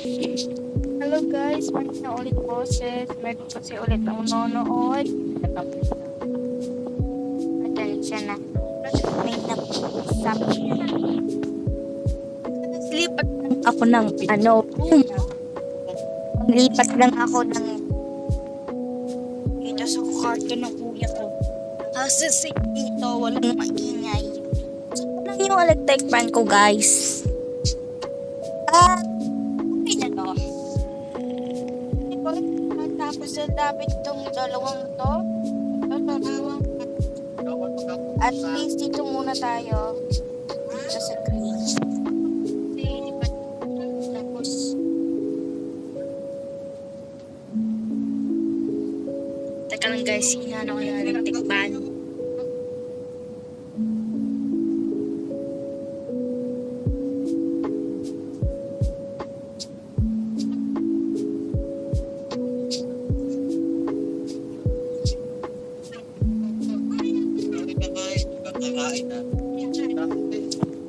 Hello guys, balik na ulit boses. Meron kasi ulit ang nanonood. Atensya na. May nag-usap. Lipat lang ako ng room. Lipat lang ako ng dito sa kwarto ng kuya ko. Kasi dito, walang maingay. So, lang yung electric fan ko guys. Okay na to. Tapos na dapat itong dalawang to. At least dito muna tayo. Dito sa green. Tapos teka lang guys, hinano ko yung electric fan.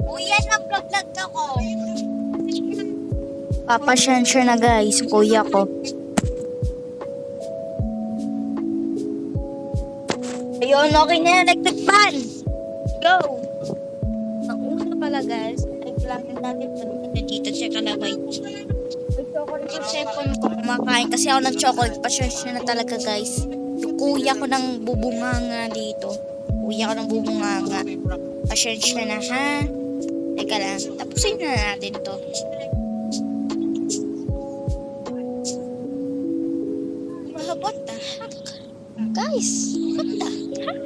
Kuya, nag-vlog ako. Papasyensya na guys, kuya ko. Ayun, okay na yan, electric fan. Go! Ang una pala guys, ay plugin natin na dito sa kalagay. Chocolate yung cellphone ko kumakain kasi ako ng chocolate. Pasyensya na talaga guys. Yung kuya ko ng bubunganga dito. Kuya ko ng bubunganga. Pasyensya na ha. Teka lang, tapusin na natin to. What the heck? Guys, what the heck?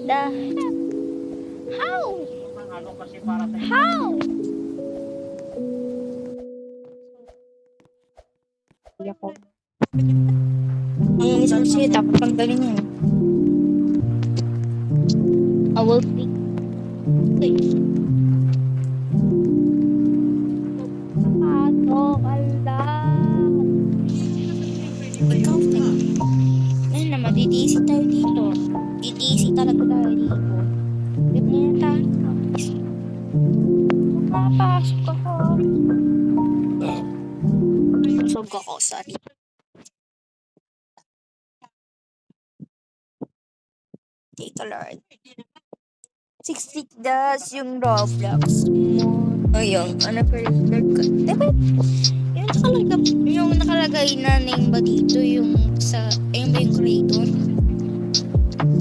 The heck? How? How? Ang isang siya, tapos ang galing niya. I will pick. Patok, alam. Ikaw, ayun na, madidisi tayo dito. Didisi talaga tayo dito. Ganyan tayo. Papasok ako. Pasok ako, sorry. Take a Lord. 60 das yung Roblox mo. Ayun, ano pa rin ka? Diba? Yung nakalagay na name ba dito? Yung sa, ayun ba yung creator?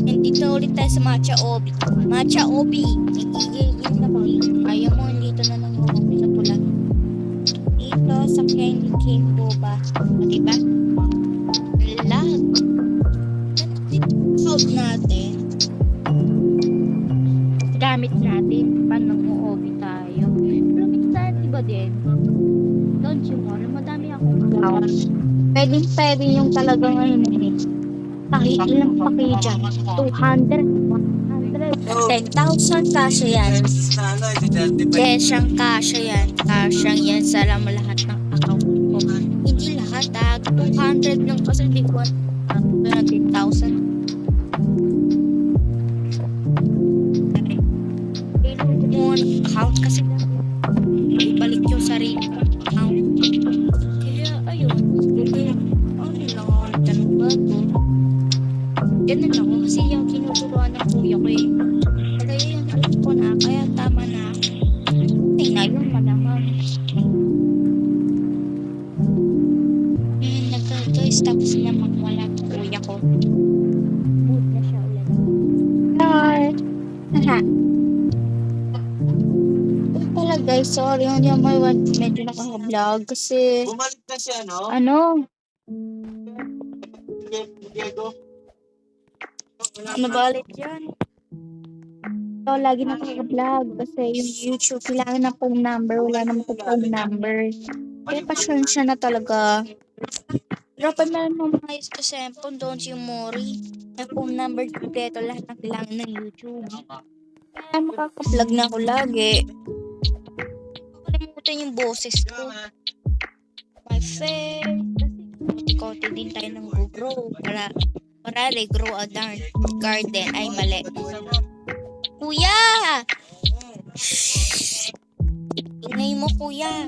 And dito ulit tayo sa Matcha Obi. Matcha Obi. Nagigigil na ba? Ayaw mo, dito na lang yung sa pula. Dito sa Candy Cane Boba. Diba? Lag. Solve natin. Gamit natin pan nag-o-obi tayo. Pero minsan, iba din. Don't you worry, madami akong account. Pwede yung talagang ano eh. Ilang paki dyan? 200, 100, 10,000 kasya yan. Kesyang kasya yan. Kasyang yan sa lahat ng account ko. Hindi lahat 200 lang kasi hindi ko 10,000. Account kasi ibalik yung sarili kong account. Kaya ayun, ano lang ako tanong ba ito? Ganun ako kasi yung kinuturuan ng kuya ko eh. Kaya yun, alam ko na, kaya tama na. Ay na yun, malamang. Guys, tapos naman wala ang kuya ko. Mood na siya ulit. Hi! Haha. Guys, sorry, hindi ako medyo naka-vlog kasi bumalik na siya, no? ano nabalit yan. So, lagi na naka-vlog kasi yung YouTube kailangan ng phone number, wala naman po phone number. Kaya pasyensya na talaga. Dropan na naman mga ayos ko sa phone, don't you worry. May phone number kompleto lahat ng kailangan ng YouTube. Kaya makaka-vlog na ako lagi. Kalimutan yung boses ko. My face. Kote din tayo ng grow para grow a garden. Ay, mali. Kuya! Shhh! Ingay mo, kuya.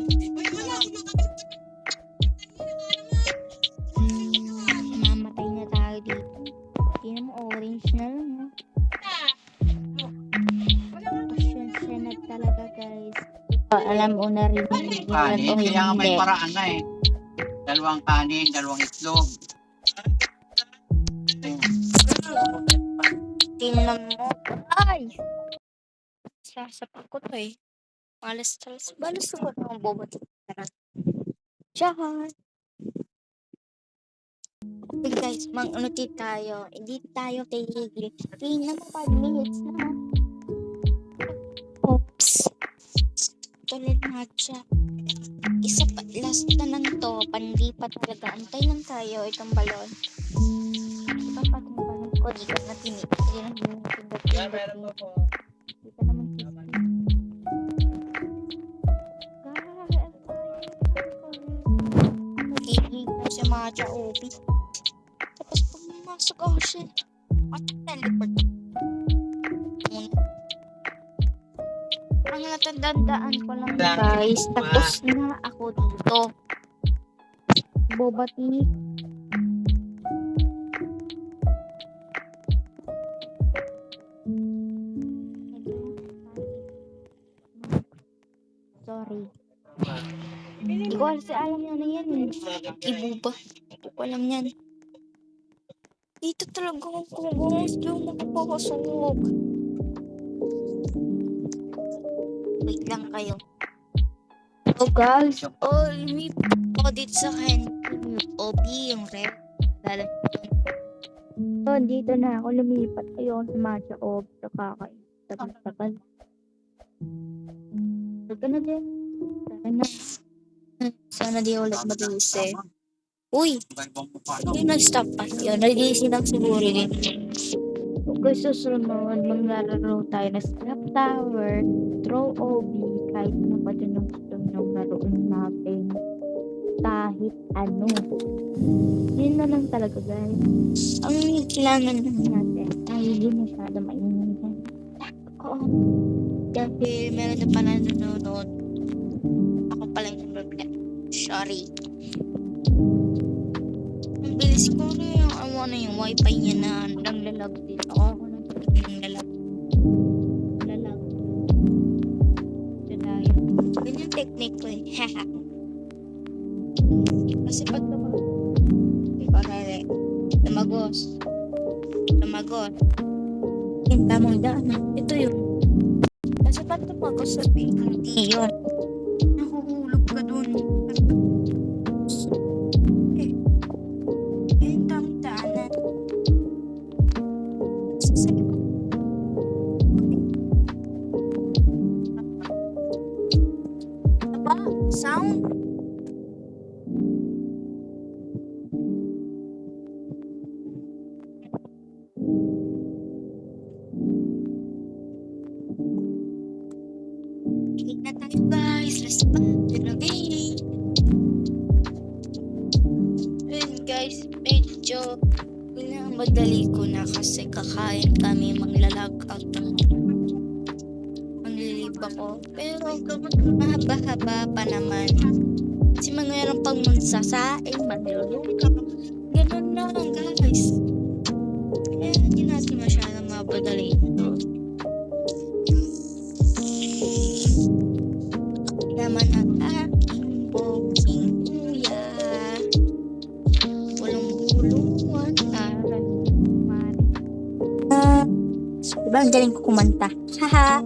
alam mo na rin Kanin, yan o kaya nga may hindi. paraan na eh. 2 kanin, 2 itlog. Tingnan mo. Ay! Sasapak ko to eh. Malas talas. Balas ko ng bobo. Tsaka. Okay guys, mag-unuti tayo. Hindi tayo tigil. Tingnan mo 5 minutes na. Oops. Tuloy na siya. Isa pa, last na lang to. Pandi pa talaga. Antay lang tayo itong balon. Papating balon ko. Di ka na tinik. Di na tinipindot. Di ka naman magiging ko sa mga cha-obi. Tapos pag pumasok ako siya, teleport. Ang natandaan ko lang guys, tapos na ako dito. Boba tea. Sorry. Hindi ko alam yan na yan. Ibo ba? Hindi ko alam yan. Dito talaga ako gusto magpapasok. Wait lang kayo. Oh guys, may audit sa akin. OB yung rep. So, dito na ako lumipat. Ayun, sa matcha OB. Nakakain. Tagal-tagal. Tagal na din. Tagal na. Sana di ulit mag-iisi. Uy! Hindi nag-stop pa. Yun, nag-iisi lang siguro din. Okay, susunod, maglalaro tayo na Scrap Tower, Throw OB, kahit ano pa dun yung gusto nyo laruin natin. Kahit ano. Yun na lang talaga guys. Ang kailangan lang natin ay hindi masyado mainit. Oo. Kasi meron na pala nanonood. Ako pala yung nababla. Sorry. Ang bilis ko rin yung yung wifi niya na naglalag din. Ako naglalag. Lalag. Ganyan technique ko eh. Kasi pag parare. Tumagos. Yung tamang daan. Ito yun. Kasi pag tumagos sa hindi yun. Nahuhulog ka dun. Yung tamang daanan. Aba, sound. Kinig na tayo guys. Last pa. Dinagay. Ayun guys, medyo madali ko na kasi kakain kami maglalag out ng manglilib ako. Pero mahaba-haba pa naman. Kasi mayroon pang magsasaing, magluluto. Ganun na lang guys. Kaya hindi natin masyadong mabadali ito. Naman ang aking poking kuya. Walang bulungan. Diba ang galing ko kumanta? Haha.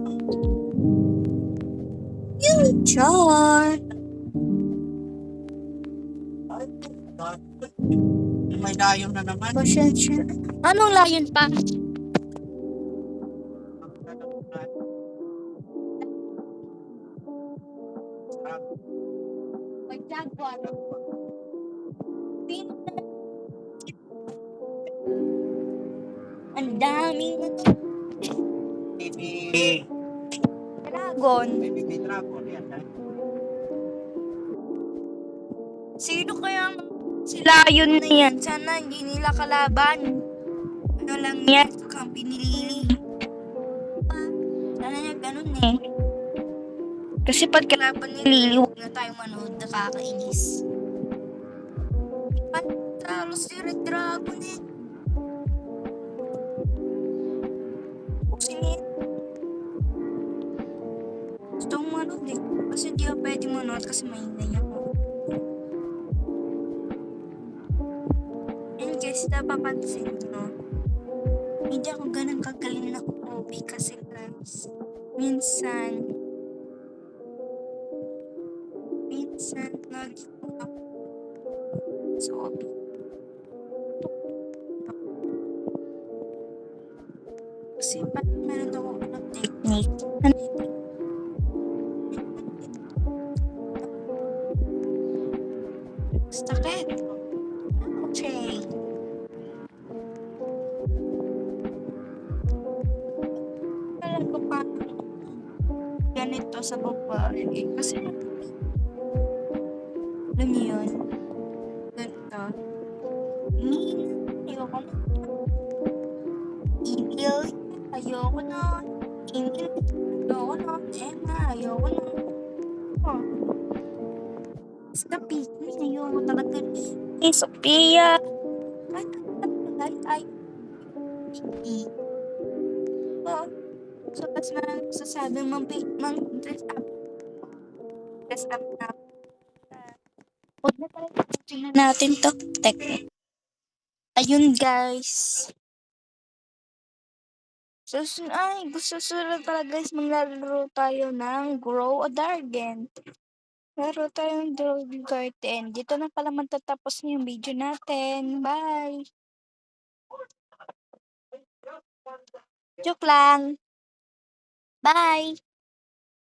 You char. May dayon na naman. Pasensya. Anong layon pa? Magjaguar. Ang daming Baby dragon. dragon yan. Sino kaya si Lion na yan? Sana hindi nila kalaban. Ano lang yan? Kang pinilili. Sana niya ganun eh. Kasi pag kalaban ni Lily, huwag na tayong manood. Nakakainis. Talo si Red Dragon eh. Buksin eh. Gusto kong manood eh. Kasi di sumunod kasi maingay ako. And guys, napapansin nyo, hindi ako ganun kagaling na OB kasi guys, minsan nag-ako sa OB. Kasi parang meron ako technique. Ano yung technique? Sakit. Okay. Alam ko pa ganito sa babae. Kasi alam niyo yun? Ganito. Ayoko na. Evil. Ayoko na. Ingil. Ayoko na. Emma. Ayoko na. Oh. Basta pick me. Ayoko talaga ni Sophia. Kahit ay. Oh. So, that's na sasabi dress up. Dress up na. Huwag na talaga. Tingnan natin to. Tek. Ayun guys. Susunod pala guys, maglalaro tayo ng Grow a Garden. Laro tayo ng Grow a Garden. Dito na pala matatapos na yung video natin. Bye! Joke lang! Bye!